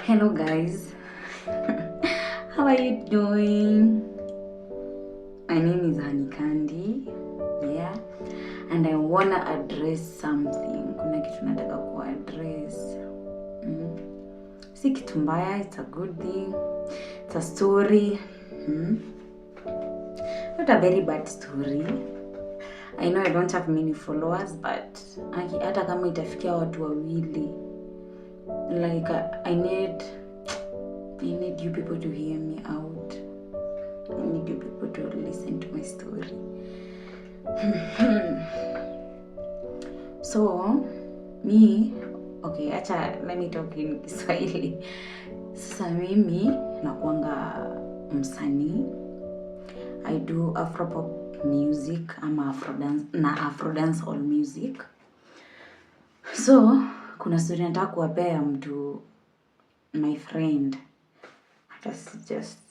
Hello guys, how are you doing? My name is Honey Candy, yeah, and I wanna address something. Kuna kitu nataka kuaddress. Si kitu mbaya, it's a good thing. It's a story. Not a very bad story. I know I don't have many followers, but hata kama itafikia watu wawili, like I need you people to hear me out. I need you people to listen to my story. So, okay, let me talk in Kiswahili. Sasa mimi nakuanga msanii. I do Afropop music, ama Afro dance all music. So, kuna story nataka kuwapea mtu, my friend.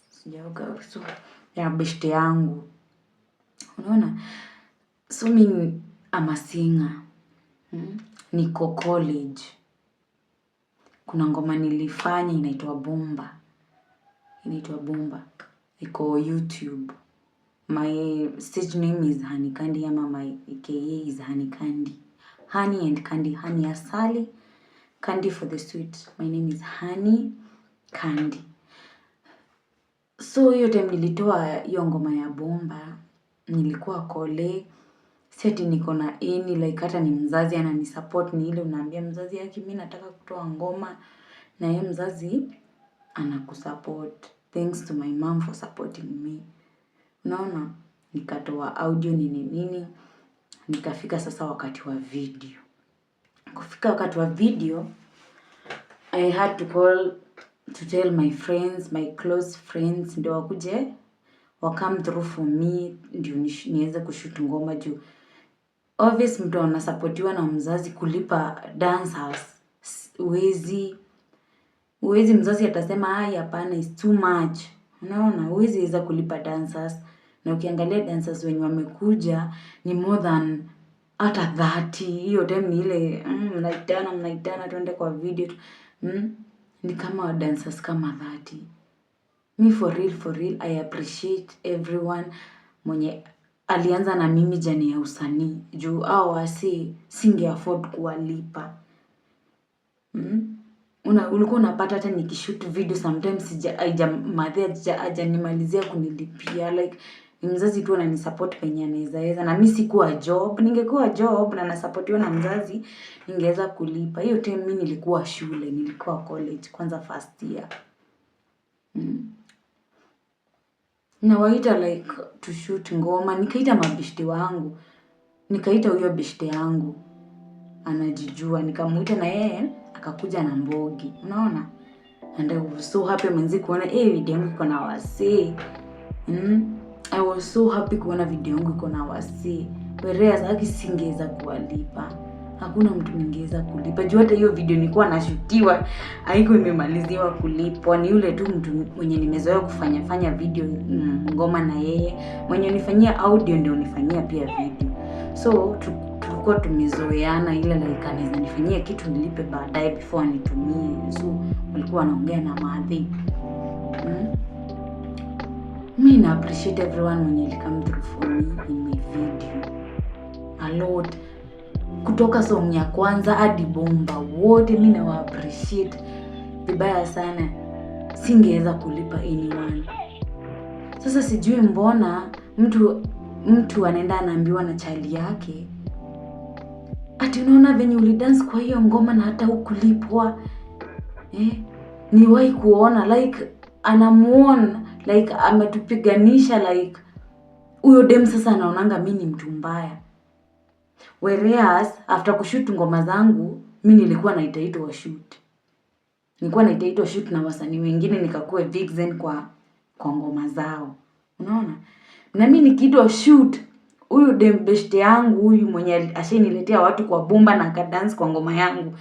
Sijaoga so ya beshte yangu. Unaona? So mimi am a singer. Niko college. Kuna ngoma nilifanya inaitwa Bomba. Iko YouTube. My stage name is Honey Candy, ama my AKA is Honey Candy. Honey and Candy. Honey asali, Candy for the sweet. My name is Honey Candy. So hiyo time nilitoa hiyo ngoma ya Bomba, nilikuwa kole, seti niko na like hata ni mzazi ananisupport. Ni ile unaambia mzazi yake mimi nataka kutoa ngoma na yeye mzazi anakusupport. Thanks to my mom for supporting me. Unaona, nikatoa audio nini, nikafika sasa wakati wa video. Kufika wakati wa video, I had to call to tell my friends, my close friends, ndio wakuje come through for me, ndio niweze kushoot ngoma juu. Obvious mtu anasupportiwa na mzazi, kulipa dancers uwezi mzazi atasema hapana, is too much. Unaona, uwezi weza kulipa dancers, na ukiangalia dancers wenye wamekuja ni more than hata 30. Hiyo time ni ile mnaitana tuende kwa video. Ni kama dancers kama 30. Me for real, I appreciate everyone mwenye alianza na mimi jani ya usanii. Juu wasi singe afford kuwalipa. Ulikuwa unapata hata nikishoot video sometimes hajanimalizia kunilipia. Like ni mzazi tu ananisupport penye anaweza. Na mimi sikuwa job. Ningekuwa job na nasupportiwa na mzazi, ningeweza kulipa. Hiyo time mimi nilikuwa shule, nilikuwa college, kwanza first year. Na waita like to shoot ngoma, nikaita mabeshte wangu. Nikaita huyo beshte yangu, anajijua, nikamuita na yeye akakuja na Mbogi. Unaona? And I was so happy mwenzi kuona video yangu iko na wasee. I was so happy kuona video yangu iko na wasee. Whereas singeweza kuwalipa. Hakuna mtu ningeweza kulipa. Juu hata hiyo video nilikuwa nashutiwa, haiko imemaliziwa kulipwa. Ni yule tu mtu mwenye nimezoea kufanya video ngoma na yeye. Mwenye nifanyia audio ndio nifanyia pia video. So tulikuwa tumezoeana, ile like anaweza nifanyia kitu nilipe baadaye before nitumie. So walikuwa wanaongea na madhi. Mimi na appreciate everyone mwenye come through for me in my video. A lot. Kutoka song ya kwanza hadi Bomba, wote mimi na appreciate vibaya sana. Singeweza kulipa anyone. Sasa sijui mbona mtu anaenda anaambiwa na child yake, ati unaona venye ulidance kwa hiyo ngoma na hata hukulipwa. Niwahi kuona like anamuona like ametupiganisha, like huyo dem sasa anaonanga mimi ni mtu mbaya. Whereas after kushoot ngoma zangu, mimi nilikuwa naitaitwa shoot. Nilikuwa naitaitwa shoot na wasanii wengine nikakuwa vixen kwa ngoma zao. Unaona? Na mimi nikiitwa shoot, huyu dem beshte yangu huyu mwenye ashaniletea watu kwa Bomba na dance kwa ngoma yangu.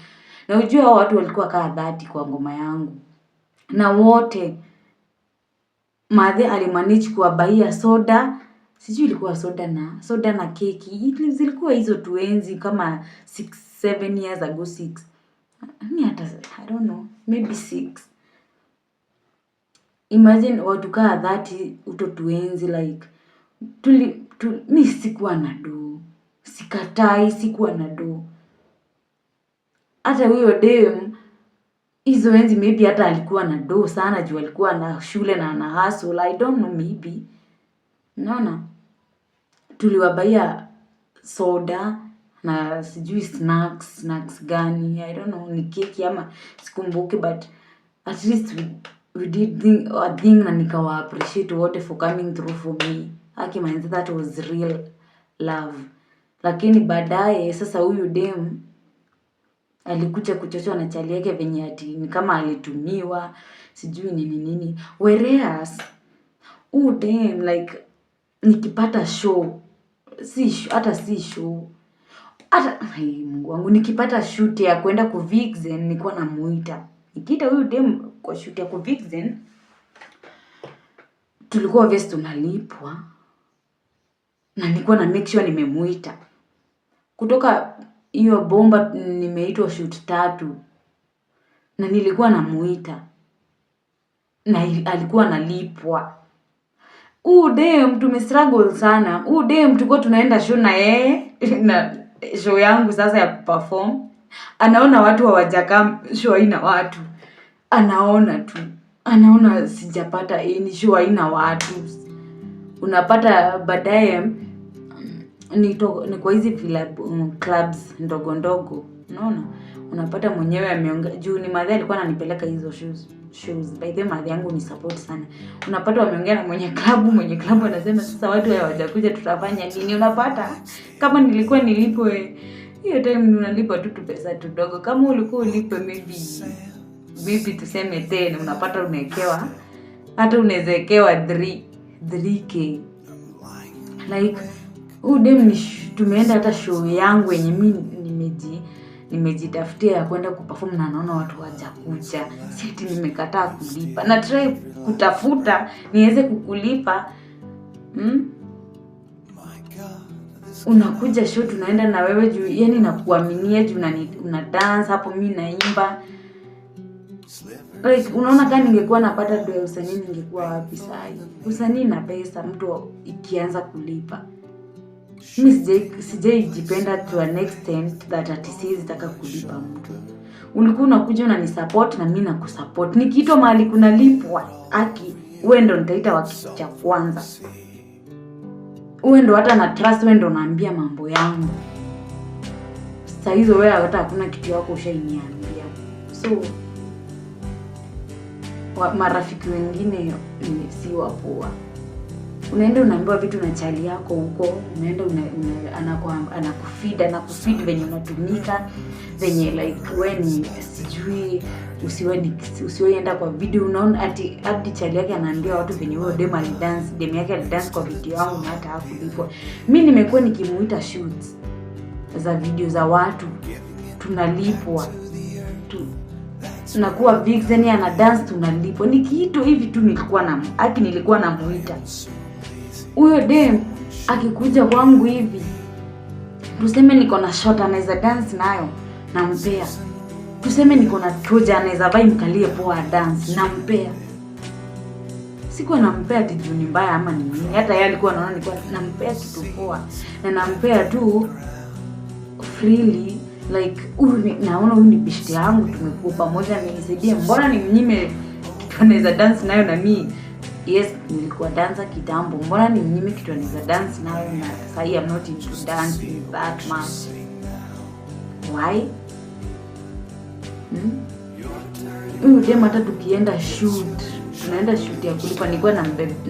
Na unajua watu walikuwa kaa 30 kwa ngoma yangu. Na wote madhe alimanage kuwabaia soda. Sijui ilikuwa soda na keki. Zilikuwa hizo tuenzi kama 6-7 years ago 6. Mimi hata I don't know, maybe 6. Imagine watu kaa 30 utotuenzi like mi sikuwa na do. Sikatai, sikuwa na do. Hata huyo dem hizo enzi maybe hata alikuwa na do sana juu alikuwa na shule na ana hustle. I don't know, maybe. Unaona? Tuliwabaia soda na sijui snacks gani. I don't know, ni keki ama sikumbuki, but at least we did a thing na nikawa appreciate wote for coming through for me. Haki manzi, that was real love. Lakini baadaye sasa huyu dem alikuja kuchochwa na chali yake venye ati ni kama alitumiwa sijui nini. Whereas dem like nikipata show hata Mungu wangu, nikipata shoot ya kwenda ku Vixen nilikuwa namuita. Nikiita huyu dem kwa shoot ya ku Vixen, tulikuwa obvious tunalipwa na nilikuwa na make sure nimemuita. Kutoka hiyo bomba nimeitwa shoot 3 na nilikuwa namuita na alikuwa analipwa. Dem tumestruggle sana. Dem tulikuwa tunaenda show na yeye na show yangu sasa ya kuperform. Anaona watu hawajakaa, show haina watu. Anaona sijapata ni show haina watu. Unapata baadaye ni kwa hizi clubs ndogo. Unaona? Unapata mwenyewe ameongea juu ni madhe alikuwa ananipeleka hizo shows. By the madhe yangu ni support sana. Unapata wameongea na mwenye klabu anasema sasa watu hawajakuja tutafanya nini? Unapata kama nilikuwa nilipwe hiyo time unalipa tu pesa tudogo. Kama ulikuwa ulipwe maybe tuseme 10, unapata unaekewa hata unawezekewa 3k. Like dem tumeenda hata show yangu yenye mimi nimejitafutia ya kwenda kuperform na naona watu hawajakuja. Si eti nimekataa kulipa. Na try kutafuta niweze kukulipa. Unakuja show tunaenda na wewe juu yani nakuaminia juu una dance hapo mimi naimba. Like unaona kama ningekuwa napata do ya usanii ningekuwa wapi sasa? Usanii na pesa mtu ikianza kulipa. Mimi sijaijipenda to an extent that ati sitaka kulipa mtu. Ulikuwa unakuja unanisupport na mimi nakusupport. Nikiitwa mahali kuna lipwa, haki wewe ndo nitaita wakitu cha kwanza. Wewe ndo hata na trust, wewe ndo unaambia mambo yangu. Sasa hizo wewe hata hakuna kitu yako ushainiambia. So marafiki wengine si wapoa. Unaenda unaambiwa vitu na chali yako huko, unaenda anakufeed venye unatumika, venye like wewe ni sijui usiweenda kwa video. Unaona ati hadi chali yake anaambia watu venye wewe dem yake alidance kwa video yangu na hata hakulipwa. Mimi nimekuwa nikimuita shoots za video za watu tunalipwa tunakuwa Vixen ana dance tunalipwa. Nikiitwa hivi tu nilikuwa namuita. Huyo dem akikuja kwangu hivi, tuseme niko na shot anaweza dance nayo nampea. Tuseme niko na toja anaweza vai mkalie poa dance nampea. Sikuwa nampea tiju ni mbaya ama ni nini. Hata yeye alikuwa anaona nilikuwa nampea kitu poa na nampea tu freely. Like naona huyu ni bishti yangu, tumekuwa pamoja, nisaidie. Mbona nimnyime kitu anaweza dance nayo na mimi? Yes, nilikuwa dancer kitambo. Mbona nimnyime kitu anaweza dance nayo na sasa I'm not into dancing that much. Why? Huyu dem hata tukienda tunaenda shoot ya kulipa, nilikuwa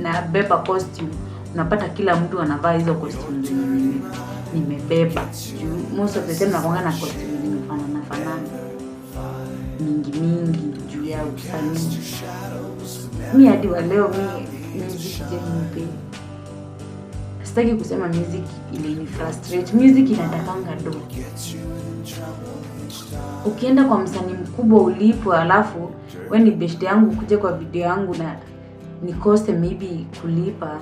na beba costume. Unapata kila mtu anavaa hizo costume zenye nimebeba. Most of the time nakuanga na costume zimefanana mingi juu ya usanii. Mimi hadi wa leo music jenipe. Sitaki kusema music ili frustrate. Music inatakanga do. Ukienda kwa msanii mkubwa ulipwe alafu wewe ni best yangu kuja kwa video yangu na nikose maybe kulipa,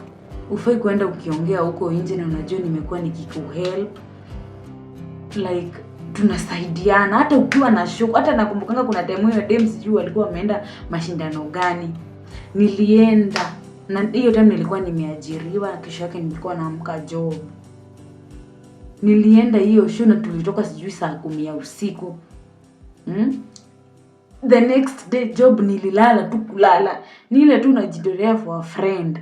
ufai kwenda ukiongea huko nje na unajua nimekuwa nikikuhelp. Like tunasaidiana hata ukiwa na show. Hata nakumbukanga kuna time hiyo dem sijui walikuwa wameenda mashindano gani. Nilienda na hiyo time nilikuwa nimeajiriwa, kesho yake nilikuwa naamka job. Nilienda hiyo show na tulitoka sijui saa 10 ya usiku. The next day job nililala tu kulala. Ni ile tu najitolea for a friend.